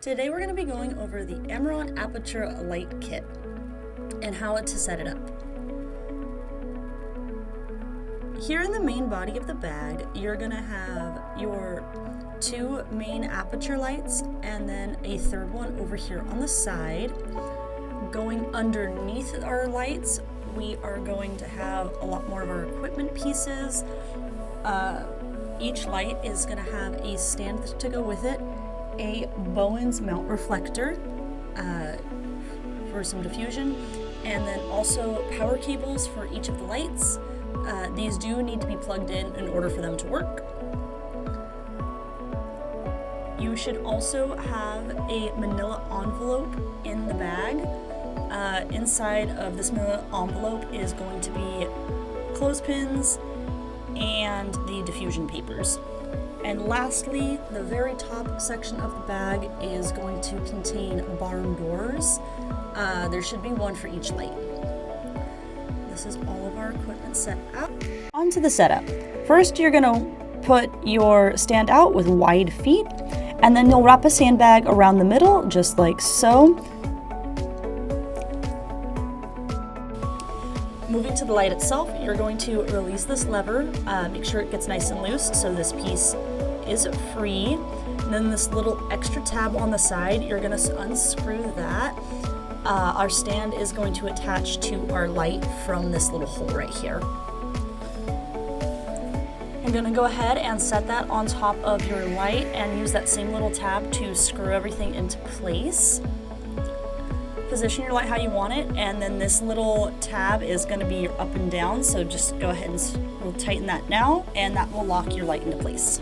Today we're going to be going over the Amaran Aperture Light Kit and how to set it up. Here in the main body of the bag, you're going to have your two main aperture lights and then a third one over here on the side. Going underneath our lights, we are going to have a lot more of our equipment pieces. Each light is going to have a stand to go with it, a Bowen's mount reflector for some diffusion, and then also power cables for each of the lights. These do need to be plugged in order for them to work. You should also have a manila envelope in the bag. Inside of this manila envelope is going to be clothespins and the diffusion papers. And lastly, the very top section of the bag is going to contain barn doors. There should be one for each light. This is all of our equipment set up. On to the setup. First, you're going to put your stand out with wide feet, and then you'll wrap a sandbag around the middle, just like so. Moving to the light itself, you're going to release this lever, make sure it gets nice and loose so this piece is free. And then this little extra tab on the side, you're going to unscrew that. Our stand is going to attach to our light from this little hole right here. I'm going to go ahead and set that on top of your light and use that same little tab to screw everything into place. Position your light how you want it, and then this little tab is going to be your up and down, so just go ahead and we'll tighten that now, and that will lock your light into place.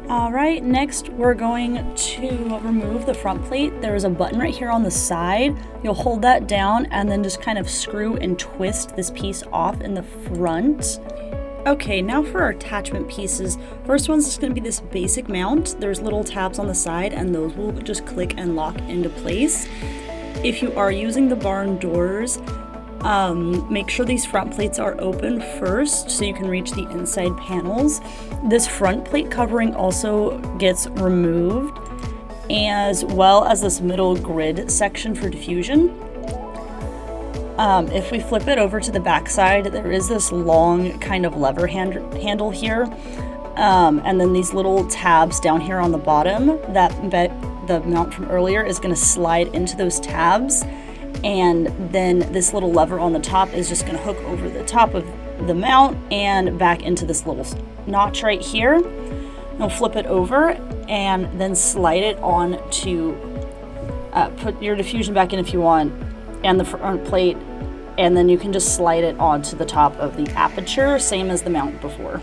Alright, next we're going to remove the front plate. There is a button right here on the side. You'll hold that down and then just kind of screw and twist this piece off in the front. Okay, now for our attachment pieces. First one's just going to be this basic mount. There's little tabs on the side and those will just click and lock into place. If you are using the barn doors, make sure these front plates are open first so you can reach the inside panels. This front plate covering also gets removed, as well as this middle grid section for diffusion. If we flip it over to the back side, there is this long kind of lever handle here, and then these little tabs down here on the bottom that the mount from earlier is going to slide into those tabs, and then this little lever on the top is just going to hook over the top of the mount and back into this little notch right here. You'll flip it over and then slide it on to put your diffusion back in if you want, and the front plate, and then you can just slide it onto the top of the aperture, same as the mount before.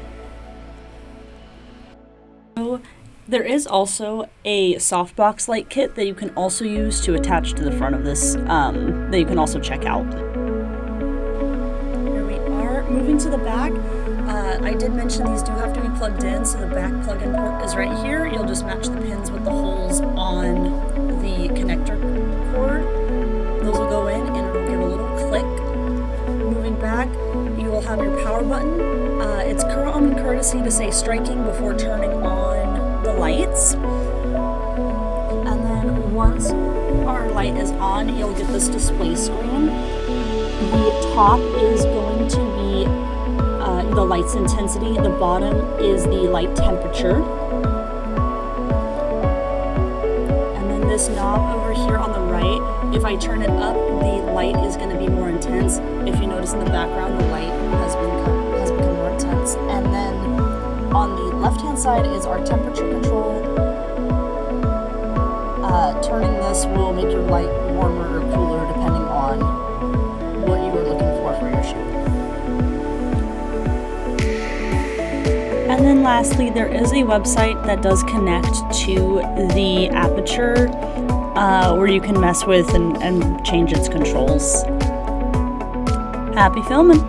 There is also a softbox light kit that you can also use to attach to the front of this, that you can also check out. Here we are, moving to the back. I did mention these do have to be plugged in, so the back plug-in port is right here. You'll just match the pins with the holes on the connector cord. Those will go in and it'll give a little click. Moving back, you will have your power button. It's common courtesy to say striking before turning on the lights, and then once our light is on, you'll get this display screen. The top is going to be the light's intensity, the bottom is the light temperature, and then this knob over here on the right, if I turn it up, the light is going to be more intense. If you notice in the background, the light has become more intense. And then on the left-hand side is our temperature control. Turning this will make your light warmer or cooler depending on what you are looking for your shoot. And then lastly, there is a website that does connect to the aperture where you can mess with and change its controls. Happy filming!